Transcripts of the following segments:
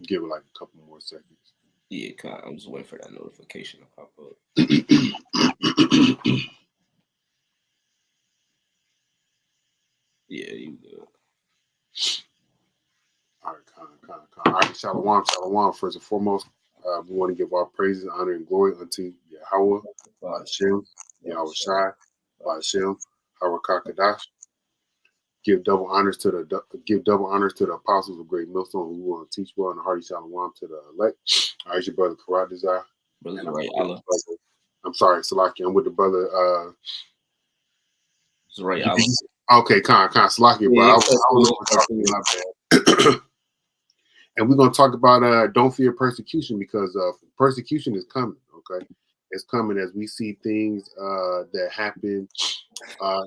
Give it like a couple more seconds. Yeah, I'm just waiting for that notification to pop up. Yeah, you good. All right, All right, shalom. First and foremost, we want to give our praises, honor, and glory unto Yahweh, Hashem, Yahweh Shai, Hashem, Harakakadash. Give double honors to the apostles of Great Millstone who want to teach well, and a hearty shalom to the elect. All right, your brother Karat Desire. I'm sorry, Salaki. I'm with the brother. Zray Allah. Okay, Salaki, bro. I was and we're gonna talk about don't fear persecution, because persecution is coming. Okay, it's coming as we see things that happen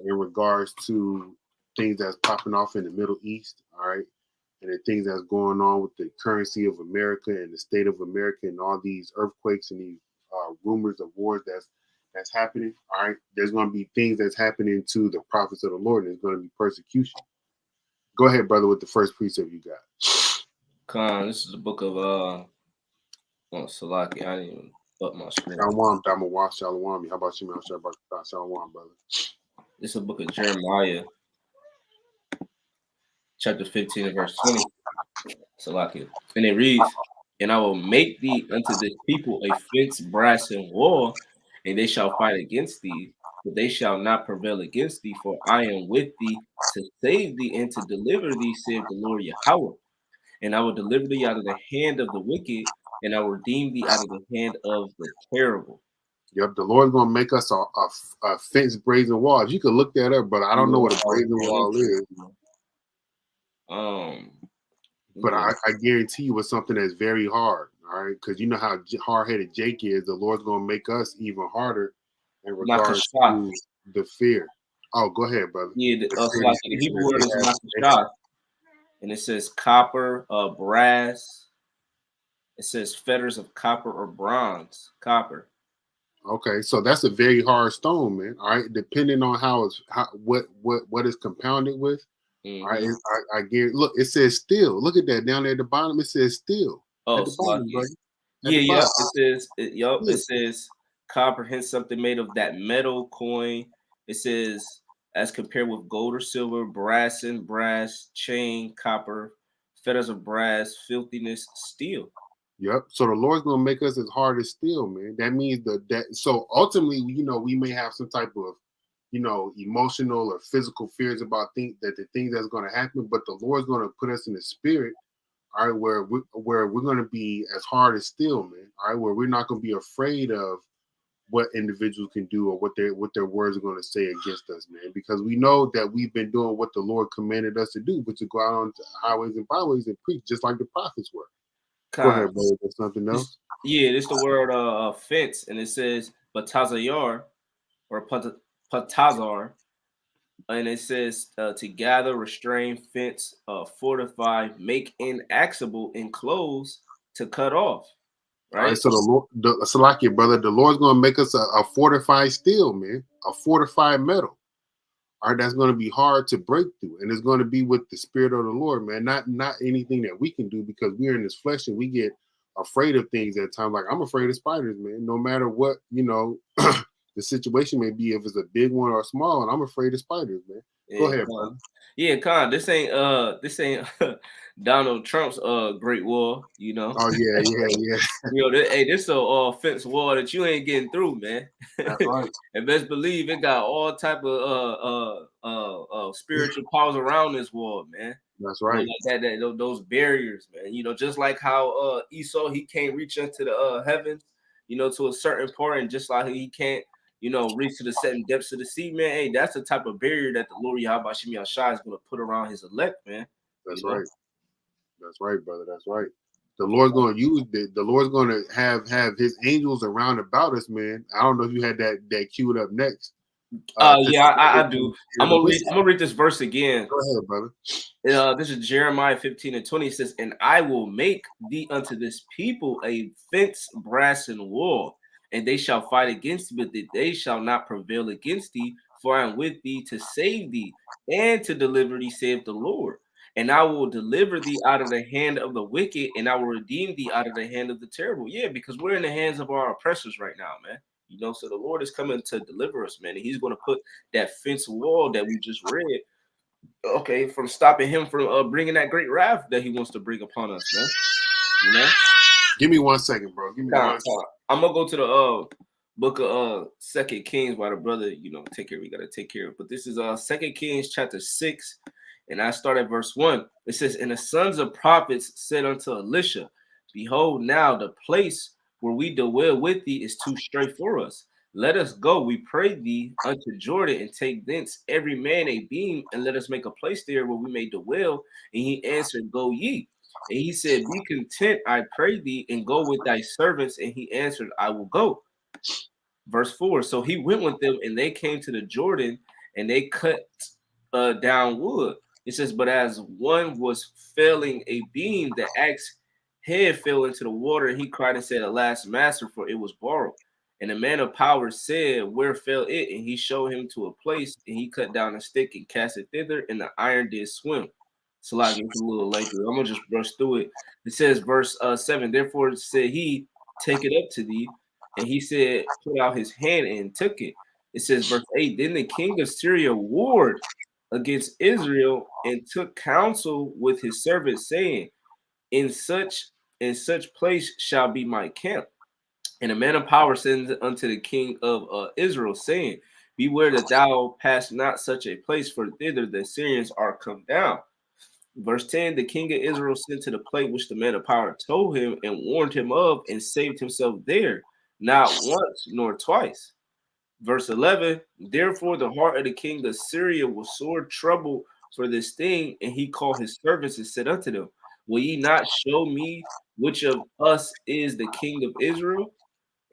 in regards to things that's popping off in the Middle East. All right, and the things that's going on with the currency of America and the state of America and all these earthquakes and these rumors of wars that's happening. All right, there's going to be things that's happening to the prophets of the Lord, and there's going to be persecution. Go ahead, brother, with the first precept you got. Khan, this is the book of Salaki. I didn't even up my screen. Shalom. How about you, man? Shalom, brother. This is the book of Jeremiah, chapter 15 and verse 20. Salaki. And it reads, "And I will make thee unto this people a fence, brass, and wall, and they shall fight against thee, but they shall not prevail against thee, for I am with thee to save thee and to deliver thee, saith the Lord Yahweh. And I will deliver thee out of the hand of the wicked, and I will redeem thee out of the hand of the terrible." Yep, the Lord's gonna make us a fence, brazen wall. If you could look that up, but I don't know what a brazen wall is. But I guarantee you it's something that's very hard. All right, because you know how hard-headed Jake is. The Lord's gonna make us even harder in regards to the fear. Oh, go ahead, brother. Yeah, the Hebrew word is nakashah, and it says copper, brass. It says fetters of copper or bronze. Copper. Okay, so that's a very hard stone, man. All right, depending on what is compounded with. Mm-hmm. All right, I guarantee. Look, it says steel. Look at that down there at the bottom. It says steel. Oh, at the bottom, yeah. It says copper, hence something made of that metal coin. It says as compared with gold or silver, brass, chain, copper, fetters of brass, filthiness, steel. Yep. So the Lord's gonna make us as hard as steel, man. That means that. So ultimately, we may have some type of, emotional or physical fears about the things that's gonna happen, but the Lord's gonna put us in the spirit, all right, where we're gonna be as hard as steel, man. All right, where we're not gonna be afraid of what individuals can do or what their words are gonna say against us, man. Because we know that we've been doing what the Lord commanded us to do, but to go out on highways and byways and preach, just like the prophets were. Go ahead, brother. There's something else. It's the word fence, and it says patazayar or patazar, and it says to gather, restrain, fence, fortify, make inaccessible, enclose, to cut off. Right. All right, so Salakia, brother, the Lord's gonna make us a fortified steel, man, a fortified metal. All right, that's going to be hard to break through, and it's going to be with the spirit of the Lord, man. Not anything that we can do, because we're in this flesh and we get afraid of things at times. Like, I'm afraid of spiders, man. No matter what, the situation may be, if it's a big one or a small one, I'm afraid of spiders, man. Go ahead, brother. Yeah, Con, this ain't Donald Trump's Great Wall, Oh yeah. This a fence wall that you ain't getting through, man. That's right. And best believe it got all type of spiritual powers around this wall, man. That's right. Those barriers, man. Just like how Esau, he can't reach into the heavens, to a certain part, and just like he can't, reach to the setting depths of the sea, man. Hey, that's the type of barrier that the Lord Yahweh Shem Yahshai is going to put around his elect, man. That's right. That's right, brother. That's right. The Lord's going to use the Lord's going to have his angels around about us, man. I don't know if you had that queued up next. I do. I'm gonna read this verse again. Go ahead, brother. This is Jeremiah 15 and 20. It says, "And I will make thee unto this people a fence, brass, and wall, and they shall fight against thee, but they shall not prevail against thee, for I am with thee to save thee and to deliver thee, saith the Lord. and I will deliver thee out of the hand of the wicked, and I will redeem thee out of the hand of the terrible. Yeah, because we're in the hands of our oppressors right now, man. You know, so the Lord is coming to deliver us, man. And he's going to put that fence wall that we just read, okay, from stopping him from bringing that great wrath that he wants to bring upon us, man. You know? Give me 1 second, bro. Give me one second. I'm going to go to the book of 2 Kings while the brother, you know, take care. We got to take care of. But this is 2 Kings chapter 6. And I start at verse 1. It says, and the sons of prophets said unto Elisha, behold, now the place where we dwell with thee is too straight for us. Let us go, we pray thee, unto Jordan, and take thence every man a beam, and let us make a place there where we may dwell. And he answered, go ye. And he said, be content, I pray thee, and go with thy servants. And he answered, I will go. Verse 4. So he went with them, and they came to the Jordan, and they cut down wood. It says, but as one was felling a beam, the axe head fell into the water, and he cried and said, alas, master, for it was borrowed. And the man of power said, where fell it? And he showed him to a place, and he cut down a stick and cast it thither, and the iron did swim. So like it's a little late. I'm gonna just brush through it. It says, verse 7. Therefore said he, take it up to thee, and he said, put out his hand and took it. It says, verse 8. Then the king of Syria warred against Israel and took counsel with his servants, saying, in such place shall be my camp. And a man of power sends unto the king of Israel, saying, beware that thou pass not such a place, for thither the Syrians are come down. Verse 10, the king of Israel sent to the place which the man of power told him and warned him of, and saved himself there, not once nor twice. Verse 11, therefore the heart of the king of Syria was sore troubled for this thing, and he called his servants and said unto them, will ye not show me which of us is the king of Israel?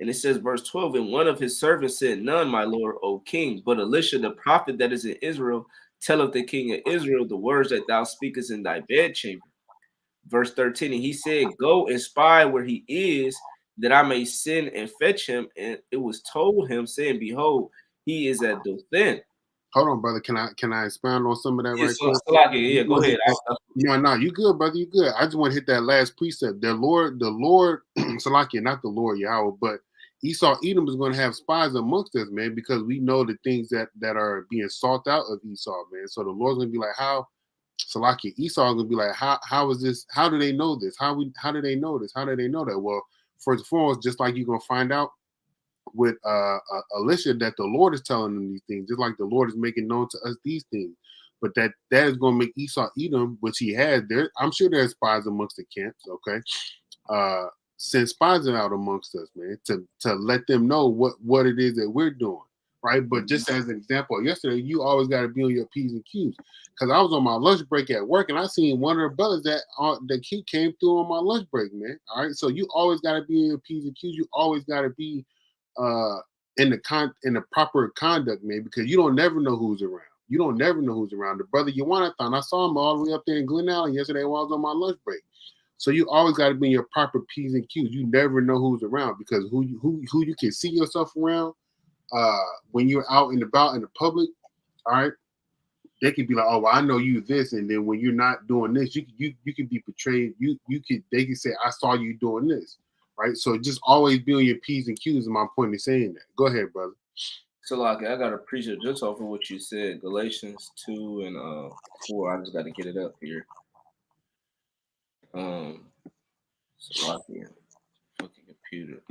And it says, verse 12, and one of his servants said, none, my lord, O king, but Elisha the prophet that is in Israel telleth the king of Israel the words that thou speakest in thy bedchamber. Verse 13, and he said, go and spy where he is, that I may send and fetch him. And it was told him, saying, behold, he is at Dothan. Hold on, brother. Can I expound on some of that right quick? Yeah, go ahead. No, you good, brother. You good. I just want to hit that last precept. The Lord, Salakia, not the Lord Yahweh, but Esau Edom is going to have spies amongst us, man, because we know the things that are being sought out of Esau, man. So the Lord's going to be like, how, Salakia, Esau is going to be like, how is this? How do they know this? How do they know this? How do they know that? Well, first and foremost, just like you're going to find out with Elisha, that the Lord is telling them these things, just like the Lord is making known to us these things. But that is going to make Esau Edom, which he had there. I'm sure there's spies amongst the camps, okay? Send spies out amongst us, man, to let them know what it is that we're doing, right? But just as an example, yesterday, you always got to be on your P's and Q's. Because I was on my lunch break at work, and I seen one of the brothers that he came through on my lunch break, man. All right, so you always got to be in your P's and Q's. You always got to be in the proper conduct, man, because you don't never know who's around. You don't never know who's around. The brother Yawanathan, I saw him all the way up there in Glen Allen yesterday while I was on my lunch break. So you always got to be in your proper P's and Q's. You never know who's around, because who you can see yourself around when you're out and about in the public, all right, they could be like, oh, well, I know you this, and then when you're not doing this, you could be portrayed. They can say, I saw you doing this, right? So just always be on your P's and Q's is my point in saying that. Go ahead, brother. So like I got to appreciate just off of what you said, Galatians 2 and 4. I just got to get it up here. So like, yeah, fucking computer.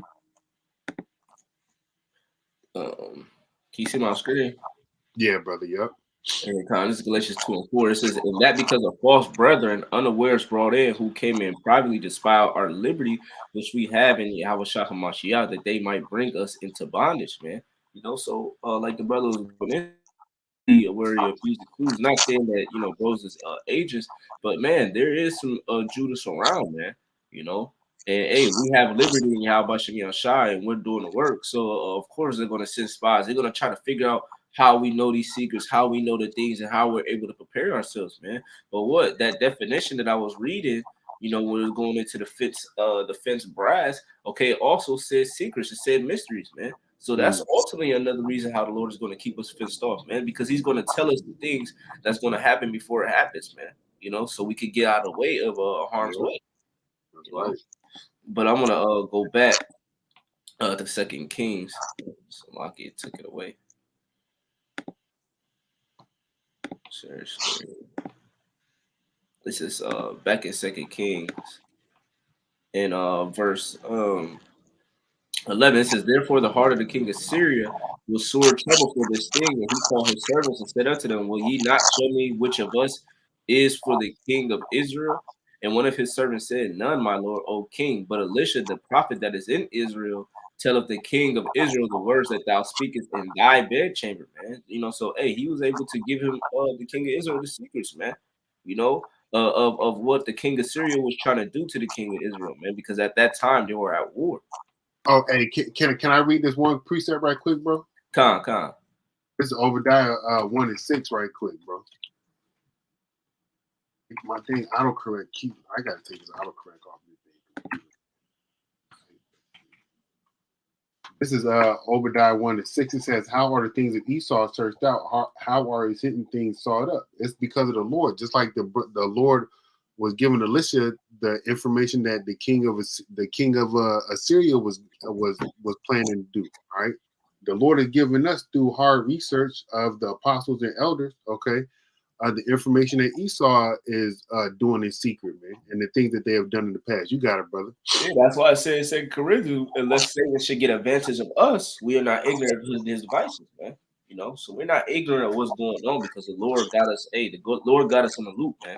Can you see my screen? Yeah, brother. Yep. Every time. This is Galatians 2 and 4. It says, and that because of false brethren unawares brought in, who came in privately to spy out our liberty, which we have in Yahweh Shah HaMashiach, that they might bring us into bondage, man. You know, so like the brother was where your clues, not saying that, you know, bros is ages, but man, there is some Judas around, man, you know. And hey, we have liberty in Yahweh Shai, and we're doing the work. So of course they're gonna send spies. They're gonna try to figure out how we know these secrets, how we know the things, and how we're able to prepare ourselves, man. But what that definition that I was reading, you know, when we were going into the fence brass, okay, it also said secrets, it said mysteries, man. So that's ultimately another reason how the Lord is going to keep us fenced off, man, because he's going to tell us the things that's going to happen before it happens, man. you know, so we could get out of the way of harm's Yeah, way. that's You know? right. But I'm gonna go back to Second Kings. So Maki took it away. Share screen. This is back in Second Kings in verse 11. It says, "Therefore the heart of the king of Syria was sore trouble for this thing, and he called his servants and said unto them, Will ye not show me which of us is for the king of Israel? And one of his servants said, None, my lord, O king, but Elisha the prophet that is in Israel telleth the king of Israel the words that thou speakest in thy bedchamber," man. You know, so hey, he was able to give him the king of Israel the secrets, man. You know, of what the king of Syria was trying to do to the king of Israel, man, because at that time they were at war. Oh, hey, can I read this one precept right quick, bro? Con. This is Obadiah 1:6 right quick, bro. My thing autocorrect keep. I gotta take this autocorrect off this thing. This is Obadiah 1:6. It says, "How are the things of Esau searched out? How are his hidden things sought up? It's because of the Lord. Just like the Lord was giving Elisha the information that the king of Assyria was planning to do. All right, the Lord has given us through hard research of the apostles and elders. Okay, the information that Esau is doing in secret, man, and the things that they have done in the past. You got it, brother. Yeah, that's why I say in Second Corinthians, unless Satan should get advantage of us, we are not ignorant of his devices, man. You know, so we're not ignorant of what's going on because the Lord got us. Hey, Lord got us in the loop, man.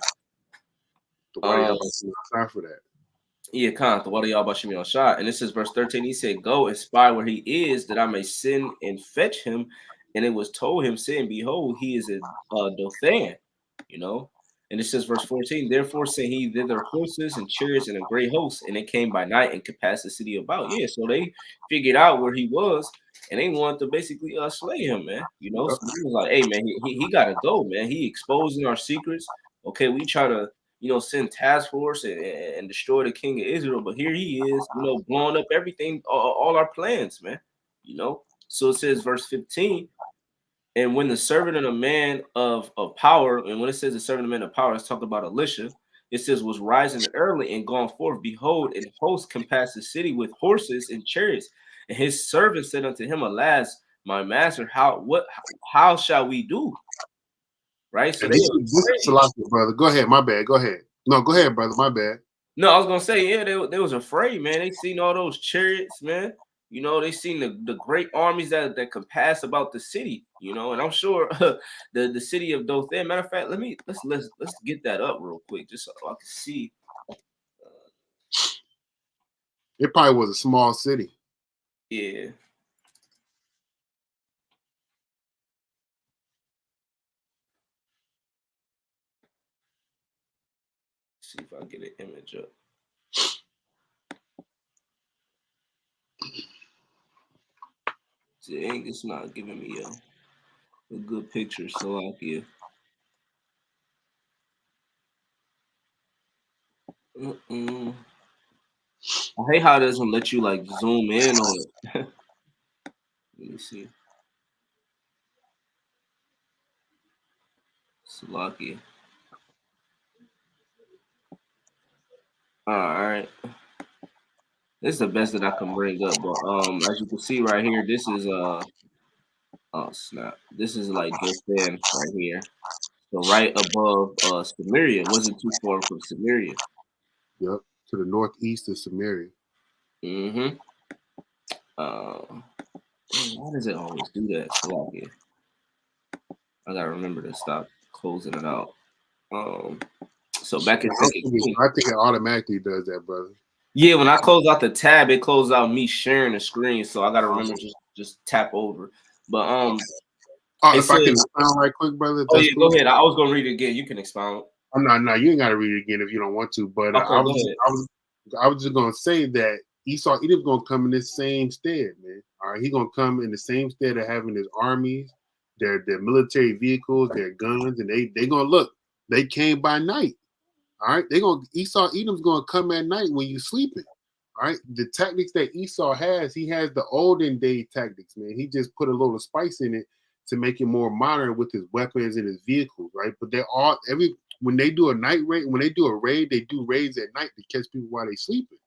Why y'all time for that? Yeah, Khan, the water y'all about me on shot. And this is verse 13. He said, Go and spy where he is, that I may send and fetch him. And it was told him, saying, Behold, he is in Dothan, you know. And it says, verse 14, Therefore sent he thither horses and chariots and a great host, and they came by night and compassed the city about. Yeah, so they figured out where he was, and they wanted to basically slay him, man. You know, so he was like, hey, man, he got to go, man. He exposing our secrets. Okay, we try to send task force and destroy the king of Israel. But here he is, blowing up everything, all our plans, man. So it says, verse 15, and when the servant and a man of power, and when it says the servant and man of power, it's talking about Elisha. It says, was rising early and gone forth. Behold, and hosts compassed the city with horses and chariots. And his servant said unto him, Alas, my master, how shall we do? Right? So this is Salakia, brother. Go ahead. My bad. Go ahead. No, go ahead, brother. My bad. No, I was gonna say, yeah, they was afraid, man. They seen all those chariots, man. They seen the great armies that could pass about the city, and I'm sure the city of Dothan. Matter of fact, let's get that up real quick, just so I can see. It probably was a small city. Yeah. See if I get an image up. Dang, it's not giving me a good picture, so I'll give. I hate how it doesn't let you like zoom in on it. Let me see. Salakia. All right. This is the best that I can bring up, but as you can see right here, this is oh snap. This is like Dothan right here. So right above Samaria. Wasn't too far from Samaria. Yep. To the northeast of Samaria. Mm-hmm. Why does it always do that? Salakia. I gotta remember to stop closing it out. So back in I think it automatically does that, brother. Yeah, when I close out the tab, it closes out me sharing the screen, so I gotta remember just tap over. But if I can expound right quick, brother. Oh yeah, cool. Go ahead. I was gonna read it again. You can expound. I'm not. No, you ain't gotta read it again if you don't want to. But okay, I was just gonna say that Esau Edom's gonna come in this same stead, man. All right, he's gonna come in the same stead of having his armies, their military vehicles, their guns, and they gonna look. They came by night. All right, Esau Edom's gonna come at night when you sleeping. All right, the tactics that Esau has, he has the olden day tactics, man. He just put a little spice in it to make it more modern with his weapons and his vehicles, right? But when they do a night raid, when they do a raid, they do raids at night to catch people while they sleeping.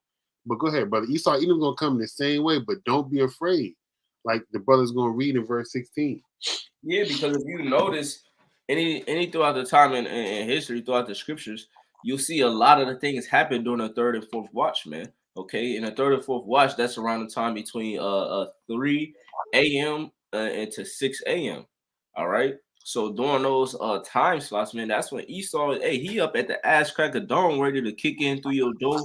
But go ahead, brother. Esau Edom gonna come the same way, but don't be afraid. Like the brother's gonna read in verse 16. Yeah, because if you notice any throughout the time in history, throughout the scriptures, you'll see a lot of the things happen during the third and fourth watch, man. Okay, in the third and fourth watch, that's around the time between 3 a.m. And to 6 a.m. All right. So during those time slots, man, that's when Esau, hey, he up at the ass crack of dawn, ready to kick in through your door.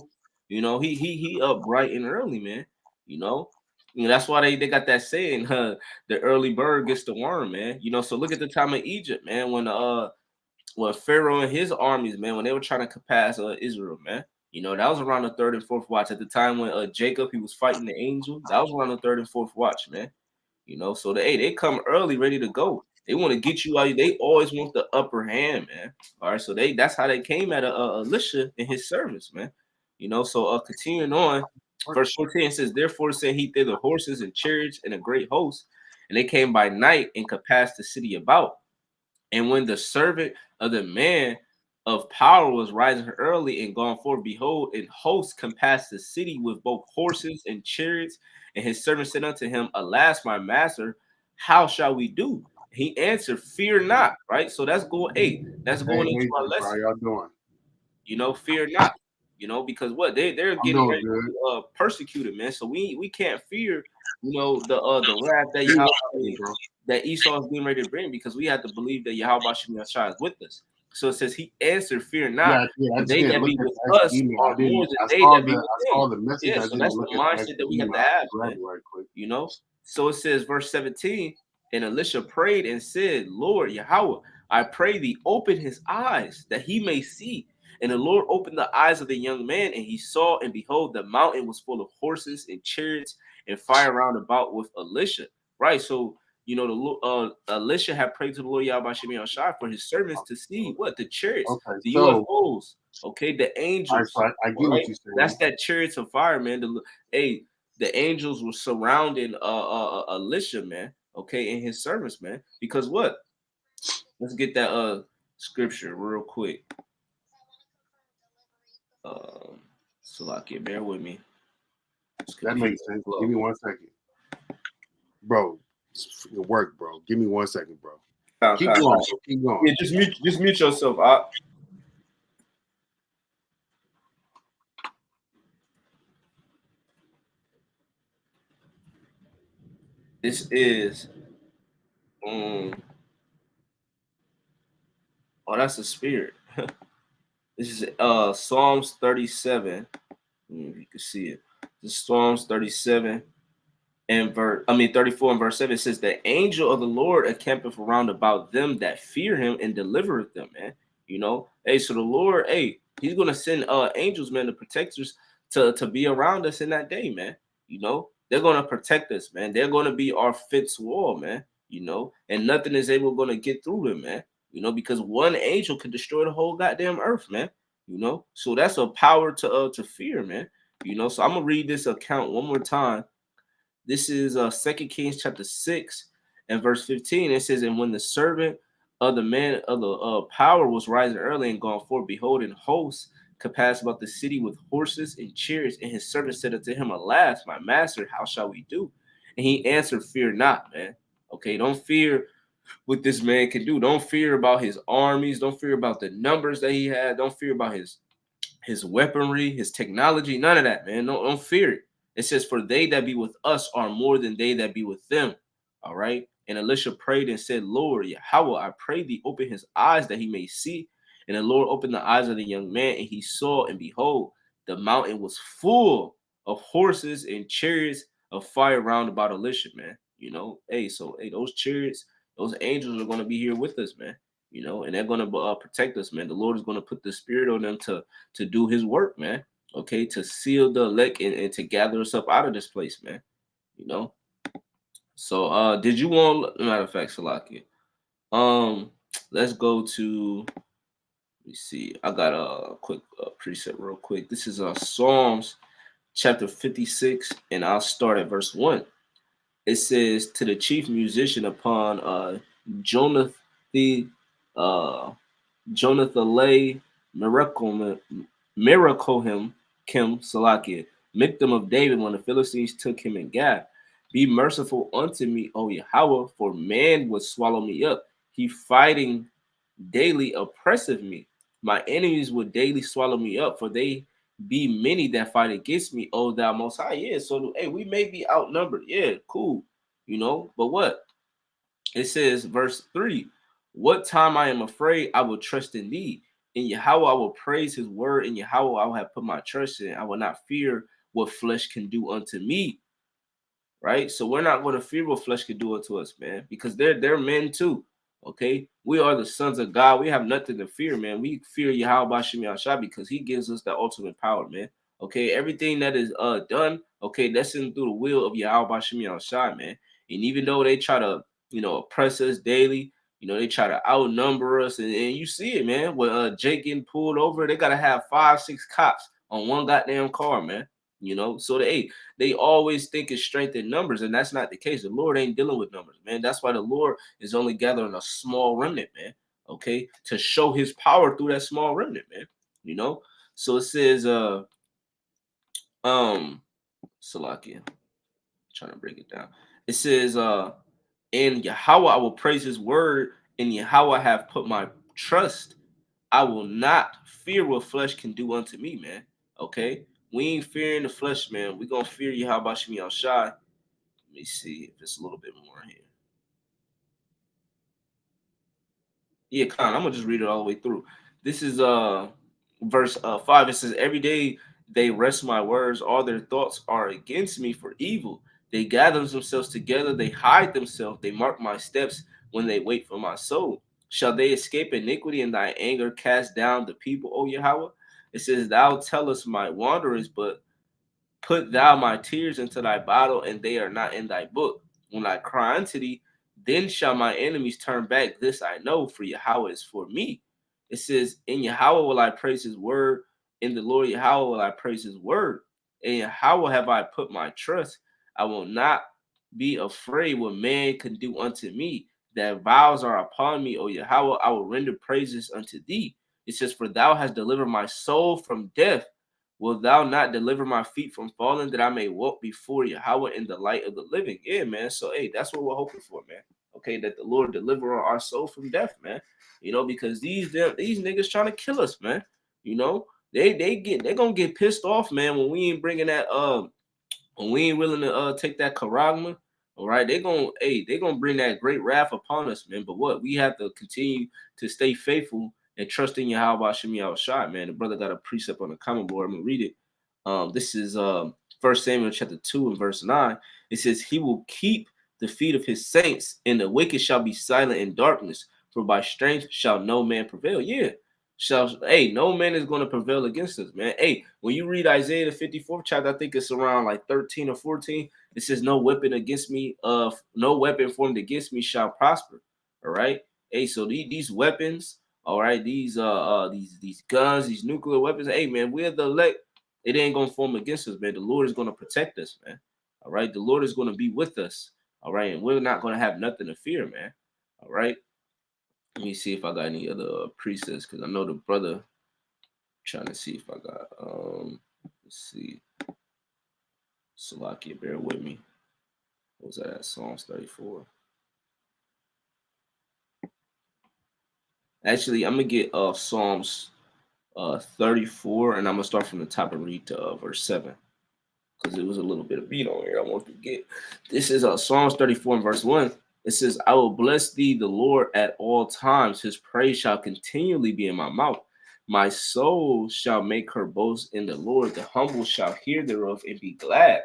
You know, he up bright and early, man. You know, that's why they got that saying, the early bird gets the worm, man. You know, so look at the time of Egypt, man, when Pharaoh and his armies, man, when they were trying to pass Israel, man. You know, that was around the third and fourth watch. At the time when Jacob, he was fighting the angel, that was around the third and fourth watch, man. You know, so they come early, ready to go. They want to get you out. They always want the upper hand, man. All right, so that's how they came at Elisha in his service, man. You know, so continuing on, verse 14 says, therefore said he thither horses and chariots and a great host, and they came by night and compassed the city about. And when the servant of the man of power was rising early and gone forth, behold, an host compassed the city with both horses and chariots. And his servant said unto him, alas, my master, how shall we do? He answered, fear not. Right. So that's going That's going into our lesson. How y'all doing? You know, fear not. You know, because what they're getting ready to be persecuted, man. So we can't fear, you know, the wrath that Esau is getting ready to bring, because we have to believe that Yahweh Shemashah is with us. So it says he answered, fear not. They that be with us are more than they that be with them. Yeah, so that's the mindset that we have to have, man. You know, so it says, verse 17, and Elisha prayed and said, Lord Yahweh, I pray thee, open his eyes that he may see. And the Lord opened the eyes of the young man, and he saw, and behold, the mountain was full of horses and chariots and fire round about with Elisha. Right, so you know, Elisha had prayed to the Lord Yahweh Shemashah for his servants to see what the chariots, the UFOs, okay, the angels. I get what you're saying. That's that chariots of fire, man. The angels were surrounding Elisha, man. Okay, and his servants, man. Because what? Let's get that scripture real quick. Salakia, bear with me. That makes sense. Give me 1 second, bro. It work, bro. Give me 1 second, bro. Keep going. Keep going. Yeah, just mute yourself. This is oh, that's a spirit. This is Psalms 37. You can see it. This is Psalms 37 and 34 and verse 7. It says, the angel of the Lord encampeth around about them that fear him and delivereth them, man. You know, hey, so the Lord, hey, he's gonna send angels, man, the protectors to be around us in that day, man. You know, they're gonna protect us, man. They're gonna be our fence wall, man. You know, and nothing is gonna get through them, man. You know, because one angel could destroy the whole goddamn earth, man. You know, so that's a power to fear, man. You know, so I'm gonna read this account one more time. This is 2 Kings chapter 6 and verse 15. It says, and when the servant of the man of the power was rising early and gone forth, behold, an host compassed about the city with horses and chariots. And his servant said unto him, alas, my master, how shall we do? And he answered, fear not, man. Okay, don't fear what this man can do. Don't fear about his armies. Don't fear about the numbers that he had. Don't fear about his weaponry, his technology. None of that, man. Don't fear it. It says, for they that be with us are more than they that be with them. All right. And Elisha prayed and said, Lord Yahweh, I pray thee, open his eyes that he may see. And the Lord opened the eyes of the young man, and he saw, and behold, the mountain was full of horses and chariots of fire round about Elisha, man. You know, hey, so hey, those chariots, those angels are going to be here with us, man. You know, and they're going to protect us, man. The Lord is going to put the spirit on them to do his work, man. Okay, to seal the elect and to gather us up out of this place, man. You know. So did you want, matter of fact, Salakia, let's go to, let me see, I got a quick preset real quick. This is Psalms chapter 56, and I'll start at verse 1. It says, to the chief musician upon Jonathan Jonathan Lay, Miracle him, Kim Salakia, victim of David when the Philistines took him in Gath. Be merciful unto me, O Yahweh, for man would swallow me up. He fighting daily oppressive me. My enemies would daily swallow me up, for they be many that fight against me, O thou most high. Yeah, so hey, we may be outnumbered. Yeah, cool. But what? It says, verse 3, what time I am afraid, I will trust in thee. In Yahweh, I will praise his word. In Yahweh, I will have put my trust in. I will not fear what flesh can do unto me. Right? So we're not going to fear what flesh can do unto us, man, because they're men too. Okay, we are the sons of God. We have nothing to fear, man. We fear Yahweh Bashim Yahshua because he gives us the ultimate power, man. Okay, everything that is done, okay, that's in through the will of Yahweh Bashim Yahshua, man. And even though they try to, oppress us daily, they try to outnumber us, and you see it, man. When Jake getting pulled over, they gotta have 5-6 cops on one goddamn car, man. So they always think it's strength in numbers, and that's not the case. The Lord ain't dealing with numbers, man. That's why the Lord is only gathering a small remnant, man. Okay, to show his power through that small remnant, man. So it says, Salakia, trying to break it down. It says, in Yahweh I will praise his word, in Yahweh I have put my trust. I will not fear what flesh can do unto me, man. Okay, we ain't fearing the flesh, man. We gonna fear Yahweh Shemi Al Shai. Let me see if it's a little bit more here. Yeah, Khan, I'm gonna just read it all the way through. This is verse 5. It says, every day they rest my words, all their thoughts are against me for evil. They gather themselves together, they hide themselves, they mark my steps when they wait for my soul. Shall they escape iniquity in thy anger, cast down the people, O Yahweh? It says, thou tellest my wanderers, but put thou my tears into thy bottle, and they are not in thy book. When I cry unto thee, then shall my enemies turn back. This I know, for Yahweh is for me. It says, in Yahweh will I praise his word. In the Lord Yahweh will I praise his word. In Yahweh have I put my trust. I will not be afraid what man can do unto me. That vows are upon me, O Yahweh. I will render praises unto thee. It says, for thou hast delivered my soul from death. Will thou not deliver my feet from falling, that I may walk before Yahweh in the light of the living? Yeah, man. So, hey, that's what we're hoping for, man. Okay, that the Lord deliver our soul from death, man. Because these niggas trying to kill us, man. They're gonna get pissed off, man, when we ain't bringing that when we ain't willing to take that charagma. All right, they gonna bring that great wrath upon us, man. But what we have to continue to stay faithful and trust in Yahweh Shemi Al Shai, man. The brother got a precept on the comment board. I'm gonna read it. This is 1 Samuel chapter 2 and verse 9. It says, he will keep the feet of his saints, and the wicked shall be silent in darkness, for by strength shall no man prevail. Yeah. No man is going to prevail against us, man. Hey, when you read Isaiah the 54th chapter, I think it's around like 13 or 14. It says, no weapon formed against me shall prosper. All right. Hey, so these weapons, all right, these guns, these nuclear weapons, hey man, we're the elect. It ain't gonna form against us, man. The Lord is gonna protect us, man. All right, the Lord is gonna be with us. All right, and we're not gonna have nothing to fear, man. All right. Let me see if I got any other presets, because I know the brother trying to see if I got let's see. Salakia, bear with me. What was that? Psalms 34. Actually, I'm gonna get Psalms 34, and I'm gonna start from the top and read to verse 7. Because it was a little bit of beat on here. I want to get this is Psalms 34 and verse 1. It says, I will bless thee, the Lord, at all times. His praise shall continually be in my mouth. My soul shall make her boast in the Lord. The humble shall hear thereof and be glad.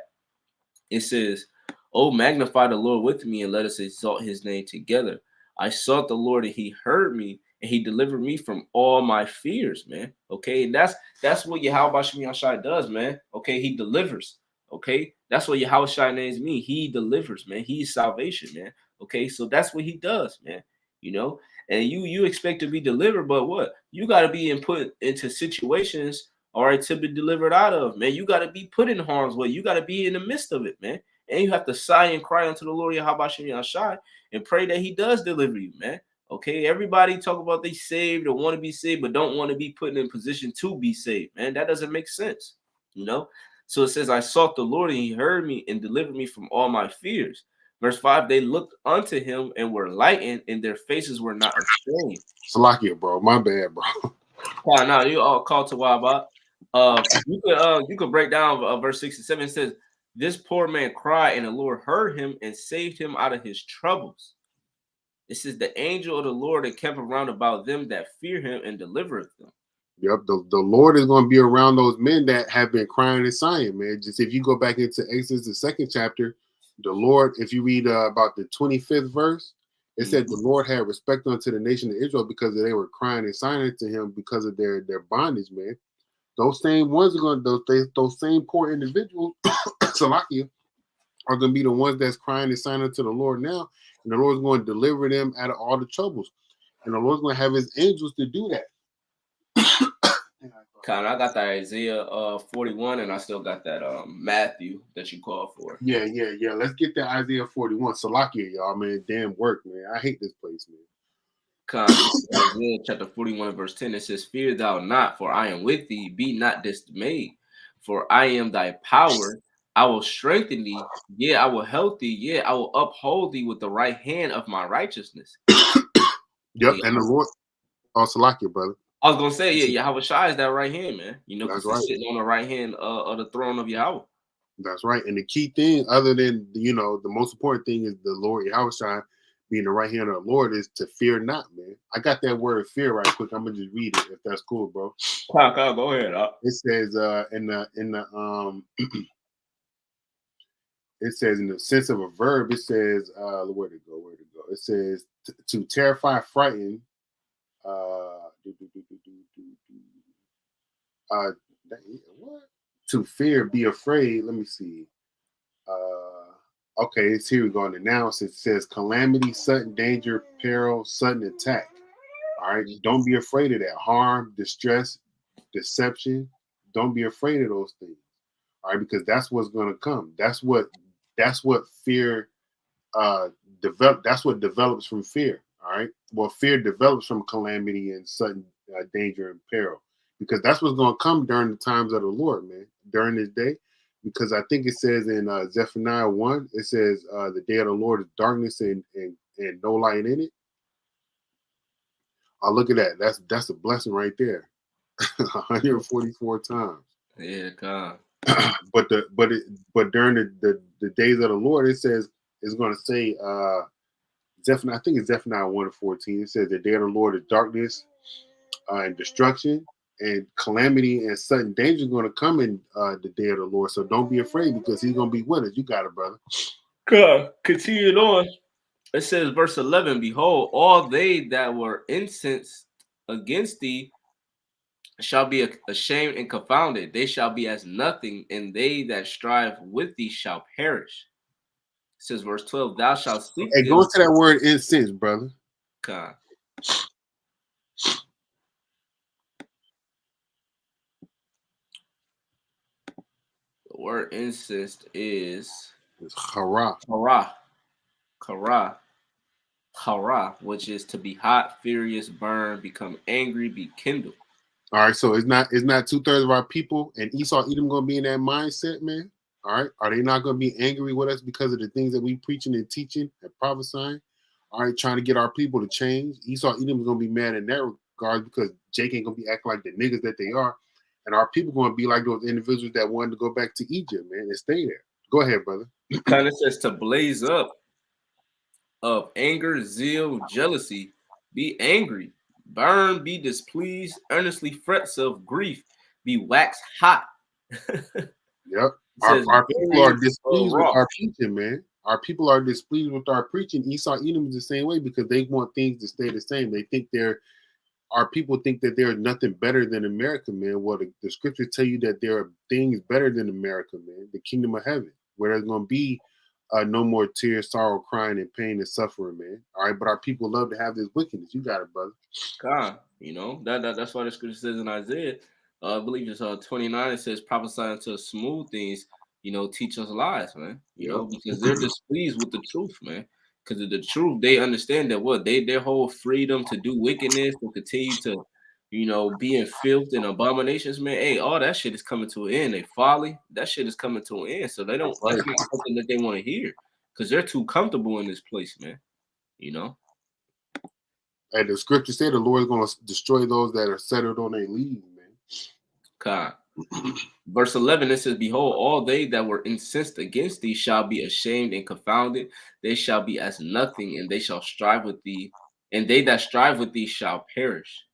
It says, oh, magnify the Lord with me, and let us exalt his name together. I sought the Lord, and he heard me, and he delivered me from all my fears, man. Okay, and that's what Yahweh Shemi Hashai does, man. Okay, he delivers. Okay, that's what Yahweh Shai names me. He delivers, man. He's salvation, man. Okay, so that's what he does, man. And you expect to be delivered, but what? You got to be put into situations, all right, to be delivered out of, man. You got to be put in harm's way. You got to be in the midst of it, man. And you have to sigh and cry unto the Lord Yahweh Shemi Hashai and pray that he does deliver you, man. Okay, everybody talk about they saved or want to be saved, but don't want to be put in position to be saved. Man, that doesn't make sense. You know. So it says, "I sought the Lord, and He heard me and delivered me from all my fears." Verse 5, they looked unto Him and were lightened, and their faces were not ashamed. Salakia, bro. My bad, bro. Wow, now you all called to Wabba. You could break down verse 67. It says, "This poor man cried, and the Lord heard him and saved him out of his troubles." It says, "The angel of the Lord encamped around about them that fear Him and delivereth them." Yep, the Lord is going to be around those men that have been crying and sighing, man. Just if you go back into Exodus, the 2nd chapter, the Lord, if you read about the 25th verse, it said the Lord had respect unto the nation of Israel because they were crying and sighing to Him because of their bondage, man. Those same ones are going to those same poor individuals, Salakia, are going to be the ones that's crying and sighing to the Lord now, and the Lord's going to deliver them out of all the troubles, and the Lord's going to have His angels to do that. I got that Isaiah 41, and I still got that Matthew that you called for. Yeah. Let's get that Isaiah 41. Salakia, y'all, man. Damn work, man. I hate this place, man. Isaiah chapter 41, verse 10. It says, "Fear thou not, for I am with thee. Be not dismayed, for I am thy power. I will strengthen thee. Yea, I will help thee. Yea, I will uphold thee with the right hand of my righteousness." Yep, and the Lord. Oh, Salakia, brother. I was gonna say, yeah, Yahweh Shai is that right hand, man. You know, because right. He's sitting on the right hand of the throne of Yahweh. That's right. And the key thing, other than the most important thing is the Lord Yahweh Shai being the right hand of the Lord, is to fear not, man. I got that word fear right quick. I'm gonna just read it if that's cool, bro. Kyle, go ahead. It says in the it says in the sense of a verb, it says where'd it go? It says to terrify, frighten, what? To fear, be afraid. Let me see. Okay, it's here we go. In the noun, it says calamity, sudden danger, peril, sudden attack. All right, don't be afraid of that. Harm, distress, deception. Don't be afraid of those things. All right, because that's what's going to come. That's what fear develop. That's what develops from fear. All right. Well, fear develops from calamity and sudden danger and peril, because that's what's going to come during the times of the Lord, man. During this day, because I think it says in Zephaniah 1, it says the day of the Lord is darkness and no light in it. Oh, look at that. That's a blessing right there. 144 times. Yeah, God. but during the days of the Lord, it says it's going to say Zephaniah, I think it's Zephaniah 1:14. It says the day of the Lord is darkness and destruction and calamity and sudden danger is going to come in the day of the Lord. So don't be afraid, because He's going to be with us. You got it, brother. God, continuing on. It says, verse 11, "Behold, all they that were incensed against thee shall be ashamed and confounded. They shall be as nothing, and they that strive with thee shall perish." It says, verse 12, "Thou shalt seek Hey, them." go into that word incense, brother. God. The word incense is Hara. Hara, which is to be hot, furious, burn, become angry, be kindled. All right, so it's not 2/3 of our people and Esau Edom going to be in that mindset, man. All right, are they not going to be angry with us because of the things that we preaching and teaching and prophesying? All right, trying to get our people to change. Esau Edom is going to be mad in that regard because Jake ain't going to be acting like the niggas that they are, and our people going to be like those individuals that wanted to go back to Egypt, man, and stay there. Go ahead, brother. Kind of says to blaze up of anger, zeal, jealousy, be angry, burn, be displeased, earnestly frets of grief, be wax hot. Yep. Our people are displeased with our preaching, man. Our people are displeased with our preaching. Esau Edom is the same way because they want things to stay the same. They think our people think that there's nothing better than America, man. Well, the scriptures tell you that there are things better than America, man. The kingdom of heaven, where there's going to be no more tears, sorrow, crying, and pain and suffering, man. All right, but our people love to have this wickedness. You got it, brother. God, that's why the scripture says in Isaiah, I believe it's 29. It says, "Prophesy unto smooth things, teach us lies, man. You know, because they're displeased with the truth, man. because of the truth. They understand that what their whole freedom to do wickedness and continue to, be in filth and abominations, man. Hey, all that shit is coming to an end. They folly, that shit is coming to an end. So they don't. Right. That's not something that they want to hear because they're too comfortable in this place, man. And the scripture said the Lord is going to destroy those that are settled on their leave, man. God. Verse 11, it says, behold, all they that were incensed against thee shall be ashamed and confounded. They shall be as nothing, and they shall strive with thee, and they that strive with thee shall perish.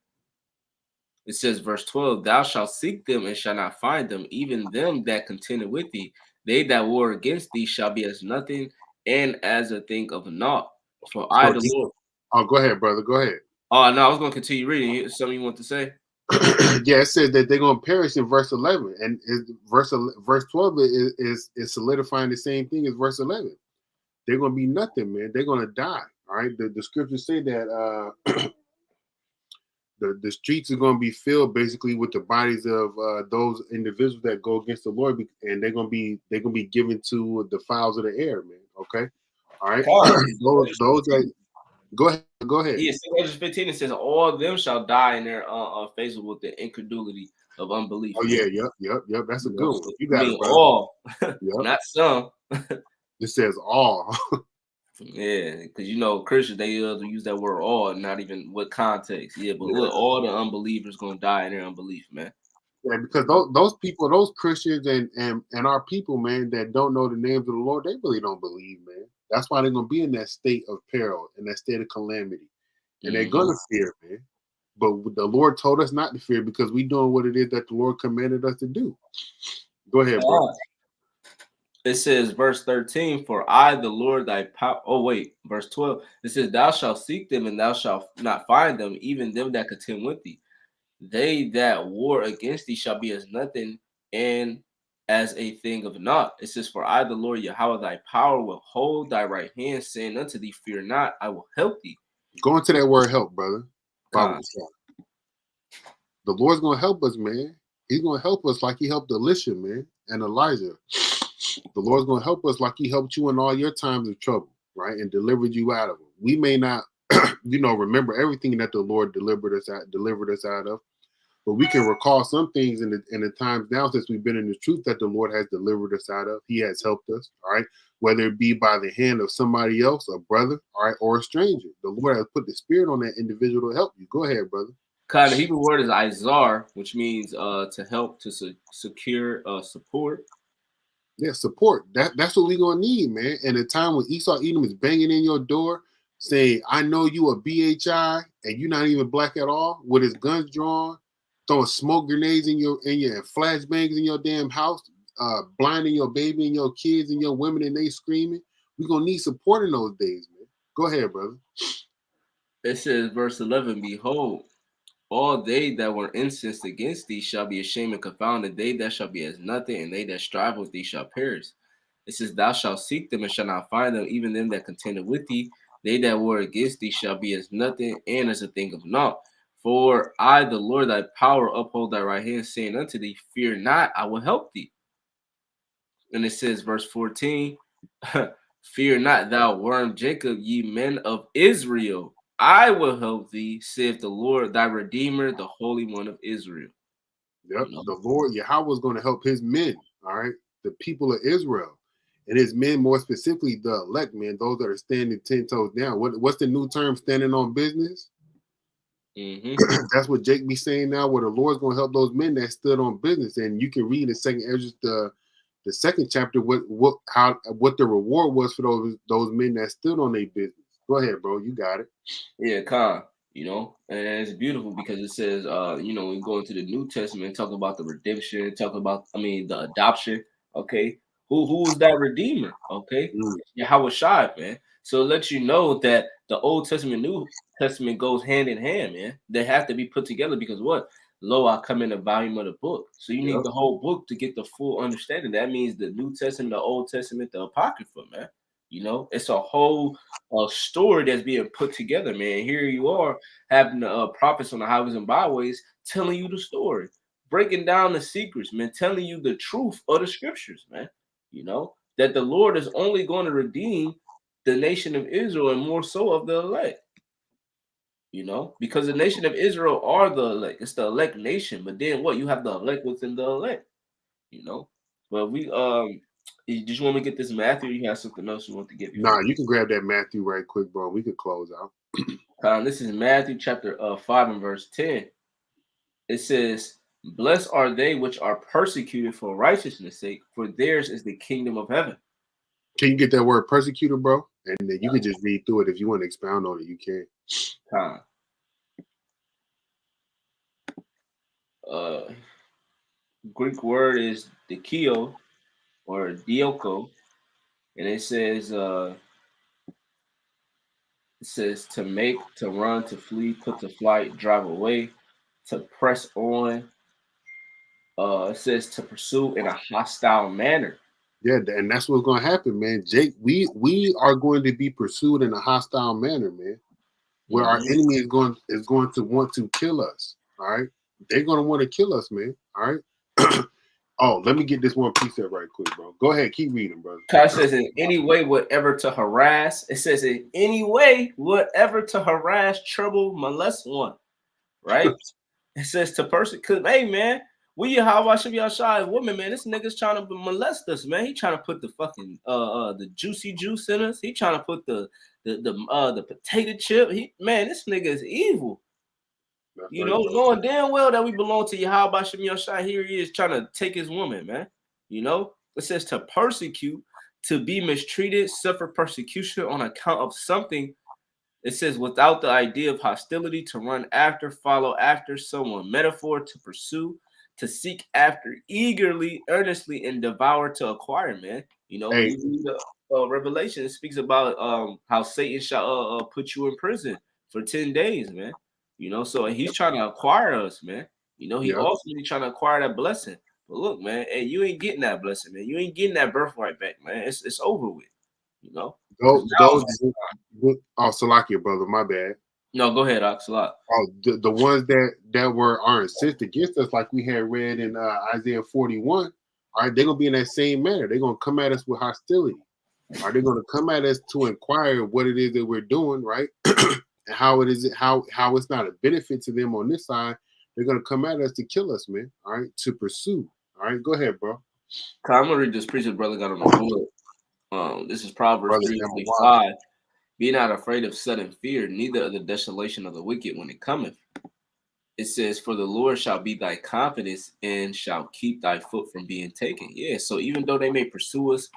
It says, verse 12, thou shalt seek them and shall not find them, even them that contended with thee. They that war against thee shall be as nothing and as a thing of naught. For I, the Lord. Oh, go ahead, brother. Go ahead. Oh, no, I was going to continue reading. Something you want to say? Yeah, it says that they're going to perish in verse 11, and verse 12 is solidifying the same thing as verse 11. They're going to be nothing, man. They're going to die. All right. The scriptures say that the streets are going to be filled basically with the bodies of those individuals that go against the Lord, and they're going to be given to the fowls of the air, man. Okay. All right. those that go ahead. Yeah, verse 15, it says, all of them shall die in their faces with the incredulity of unbelief. Oh, yeah, yep. That's a good one. You got it, all, yep. Not some. It says all. Yeah, because Christians, they use that word all, not even with context. Yeah, but look, all the unbelievers gonna die in their unbelief, man. Yeah, because those people, those Christians and our people, man, that don't know the names of the Lord, they really don't believe, man. That's why they're gonna be in that state of peril, in that state of calamity, and they're gonna fear, man. But the Lord told us not to fear because we're doing what it is that the Lord commanded us to do. Go ahead, bro. It says, verse 13, for I, the Lord, thy power. Oh, wait, verse 12. It says, thou shalt seek them, and thou shalt not find them, even them that contend with thee. They that war against thee shall be as nothing, and as a thing of naught. It says, for I, the Lord Yahweh, thy power will hold thy right hand, saying unto thee, fear not, I will help thee. Go into that word help, brother. The Lord's going to help us, man. He's going to help us like he helped Elisha, man, and Elijah. The Lord's going to help us like he helped you in all your times of trouble, right, and delivered you out of them. We may not, remember everything that the Lord delivered us out of, but we can recall some things in the times now since we've been in the truth that the Lord has delivered us out of. He has helped us, all right, whether it be by the hand of somebody else, a brother, all right, or a stranger. The Lord has put the Spirit on that individual to help you. Go ahead, brother. The Hebrew word is izar, which means to help, to secure, support. Yeah, support. That's what we're gonna need, man. And the time when Esau Edom is banging in your door, saying, "I know you a BHI, and you're not even black at all," with his guns drawn, throwing smoke grenades in your flashbangs in your damn house, blinding your baby and your kids and your women, and they screaming. We're gonna need support in those days, man. Go ahead, brother. It says, verse 11, behold, all they that were incensed against thee shall be ashamed and confounded. They that shall be as nothing, and they that strive with thee shall perish. It says, thou shalt seek them and shall not find them, even them that contended with thee. They that were against thee shall be as nothing and as a thing of naught. For I, the Lord, thy power, uphold thy right hand, saying unto thee, fear not, I will help thee. And it says, verse 14, fear not, thou worm Jacob, ye men of Israel. I will help thee, saith the Lord, thy Redeemer, the Holy One of Israel. Yep, the Lord Yahweh is going to help his men, all right, the people of Israel, and his men, more specifically, the elect, man, those that are standing 10 toes down. What's the new term? Standing on business. That's what Jake be saying now. Where the Lord's going to help those men that stood on business, and you can read in Second Ezra, the second chapter, what the reward was for those men that stood on their business. Go ahead, bro. You got it. Yeah, Khan. And it's beautiful because it says, we go into the New Testament, talk about the redemption, talk about, the adoption. Okay, who is that Redeemer? Okay, Yahweh Shai, man. So it lets you know that the Old Testament, New Testament goes hand in hand, man. They have to be put together because what? Lo, I come in the volume of the book. So you need the whole book to get the full understanding. That means the New Testament, the Old Testament, the Apocrypha, man. It's a whole story that's being put together, man. Here you are having the prophets on the highways and byways telling you the story, breaking down the secrets, man, telling you the truth of the scriptures, man. That the Lord is only going to redeem the nation of Israel and more so of the elect. You know, because the nation of Israel are the elect. It's the elect nation. But then what? You have the elect within the elect. You know. But we did you want me to get this Matthew? Or you have something else you want to get? Nah, you can grab that Matthew right quick, bro. We could close out. This is Matthew chapter 5 and verse 10. It says, "Blessed are they which are persecuted for righteousness' sake, for theirs is the kingdom of heaven." Can you get that word persecuted, bro? And then you can just read through it. If you want to expound on it, you can. Greek word is dikio or dioko, and it says to make, to run, to flee, put to flight, drive away, to press on. It says to pursue in a hostile manner. Yeah, and that's what's going to happen, man. Jake, we are going to be pursued in a hostile manner, man. Where our enemy is going to want to kill us. All right, they're going to want to kill us, man. All right. Oh, let me get this one piece up right quick, bro. Go ahead, keep reading, brother. It says in any way, whatever to harass. It says in any way, whatever to harass, trouble, molest one. Right? It says to persecute. Hey, man, how should be outside women, man? This nigga's trying to molest us, man. He trying to put the fucking the juicy juice in us. He trying to put the potato chip. This nigga is evil. That's you know, knowing damn well that we belong to Yahweh Shem Yashai. Here he is trying to take his woman, man. You know, it says to persecute, to be mistreated, suffer persecution on account of something. It says without the idea of hostility, to run after, follow after someone. Metaphor, to pursue, to seek after, eagerly, earnestly, and devour, to acquire, man. You know, hey. Revelation, it speaks about how Satan shall put you in prison for 10 days, man. You know, so he's trying to acquire us, man. You know, he ultimately trying to acquire that blessing. But look, man, hey, you ain't getting that blessing, man. You ain't getting that birthright back, man. It's over with. You know. Salakia, brother, my bad. No, go ahead, Oxalot. Oh, the ones that are incensed against us, like we had read in Isaiah 41. All right, they're gonna be in that same manner. They're gonna come at us with hostility. Are they gonna come at us to inquire what it is that we're doing, right? And how it's not a benefit to them on this side. They're gonna come at us to kill us, man. All right, to pursue. All right, go ahead, bro. I'm gonna read this preacher brother got on the board. This is Proverbs 3:5. Be not afraid of sudden fear, neither of the desolation of the wicked when it cometh. It says, for the Lord shall be thy confidence and shall keep thy foot from being taken. Yeah, so even though they may pursue us,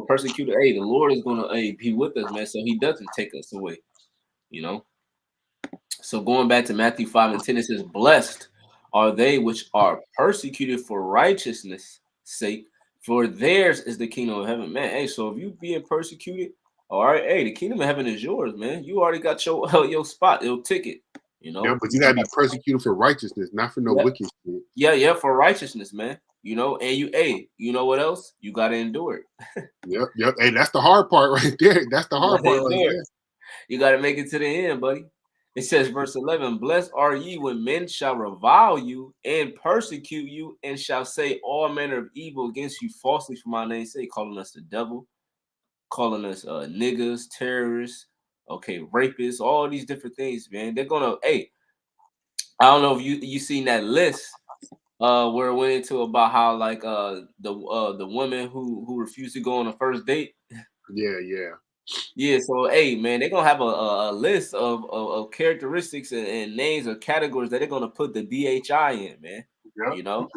persecute us, hey, the Lord is gonna be with us, man. So he doesn't take us away, you know. So going back to Matthew 5:10, it says, blessed are they which are persecuted for righteousness' sake, for theirs is the kingdom of heaven. Man, hey, so if you being persecuted, all right, hey, the kingdom of heaven is yours, man. You already got your spot, your ticket, you know. Yeah, but you gotta be persecuted for righteousness, not for no wicked shit. Yeah, for righteousness, man. You know, and you know what else? You gotta endure it. Yep. Hey, that's the hard part right there. That's the hard part right there. You gotta make it to the end, buddy. It says, verse 11, blessed are ye when men shall revile you and persecute you and shall say all manner of evil against you falsely for my name's sake, calling us the devil, calling us niggas, terrorists, rapists, all these different things, man. They're gonna, hey, I don't know if you seen that list where it went into about how like the woman who refused to go on a first date. Yeah, so hey, man, they're gonna have a list of characteristics and names or categories that they're gonna put the DHI in, man. Yep. You know,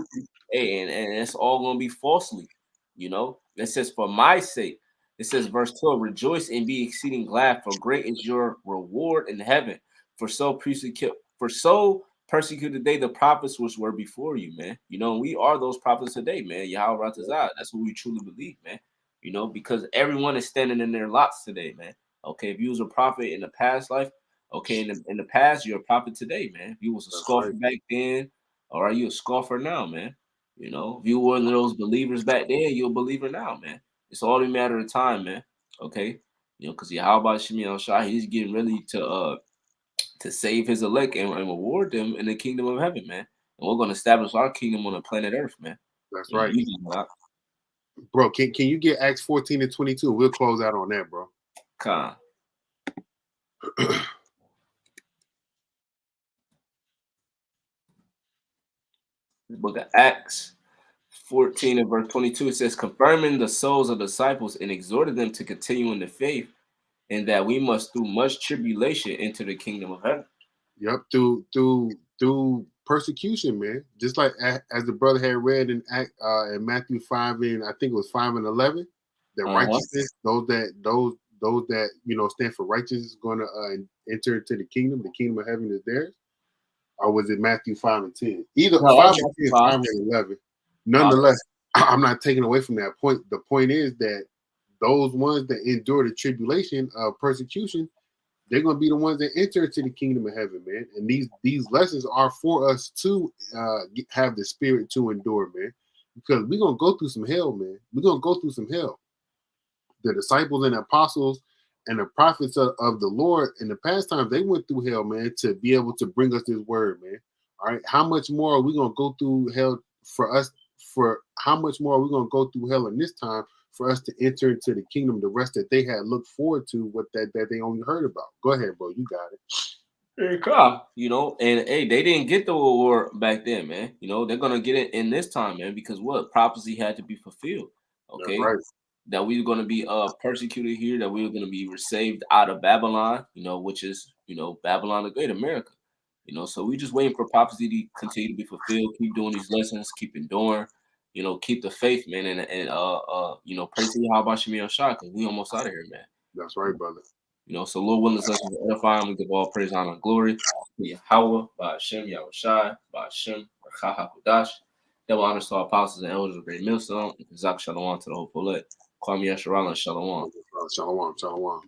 hey, and it's all gonna be falsely, you know. It says, for my sake, it says, verse 12, rejoice and be exceeding glad, for great is your reward in heaven. For so persecuted they the prophets which were before you, man. You know, we are those prophets today, man. Yahweh Ratazah. That's what we truly believe, man. You know, because everyone is standing in their lots today, man. Okay, if you was a prophet in the past life, okay, in the past, you're a prophet today, man. If you was a scoffer back then, or are you a scoffer now, man? You know, if you were one of those believers back then, you're a believer now, man. It's all a matter of time, man. Okay, you know, because Yahweh Shem Yashai, he's getting ready to save his elect and reward them in the kingdom of heaven, man. And we're going to establish our kingdom on the planet Earth, man. That's right. Bro, can you get Acts 14 and 22? We'll close out on that, bro. Con. The book of Acts 14 and verse 22, it says, confirming the souls of the disciples and exhorted them to continue in the faith, and that we must through much tribulation enter the kingdom of heaven. Yep, through persecution, man. Just like as the brother had read in Matthew 5 and I think it was 5 and 11, that righteousness, those that stand for righteousness is going to enter into the kingdom. The kingdom of heaven is theirs. Or was it Matthew 5 and 10? Either 5 and 10, 5 and 11. Nonetheless, I'm not taking away from that point. The point is that those ones that endure the tribulation of persecution, they're going to be the ones that enter into the kingdom of heaven, man. And these lessons are for us to have the spirit to endure, man. Because we're going to go through some hell, man. We're going to go through some hell. The disciples and apostles and the prophets of the Lord in the past times, they went through hell, man, to be able to bring us this word, man. All right. How much more are we going to go through hell for us? For how much more are we going to go through hell in this time for us to enter into the kingdom, the rest that they had looked forward to, what that they only heard about? Go ahead, bro. You got it. And hey, they didn't get the war back then, man. They're going to get it in this time, man, because what? Prophecy had to be fulfilled. Okay. Right. That we were going to be persecuted here, that we were going to be saved out of Babylon, which is, Babylon the Great, America. So we just waiting for prophecy to continue to be fulfilled. Keep doing these lessons, keep enduring, keep the faith, man, and pray to Yahweh Shemi Shah, because we almost out of here, man. That's right, brother. So Lord willing, us to edify, we give all praise, honor, and glory to Yahweh, by Hashem, Yahweh Shai, by Hashem, Racha HaKodash. Double honors to our apostles and elders of Great Millstone, and Zach Shalom to the whole Polet. Kwame Yasharala, Shalom. Shalom, shalom.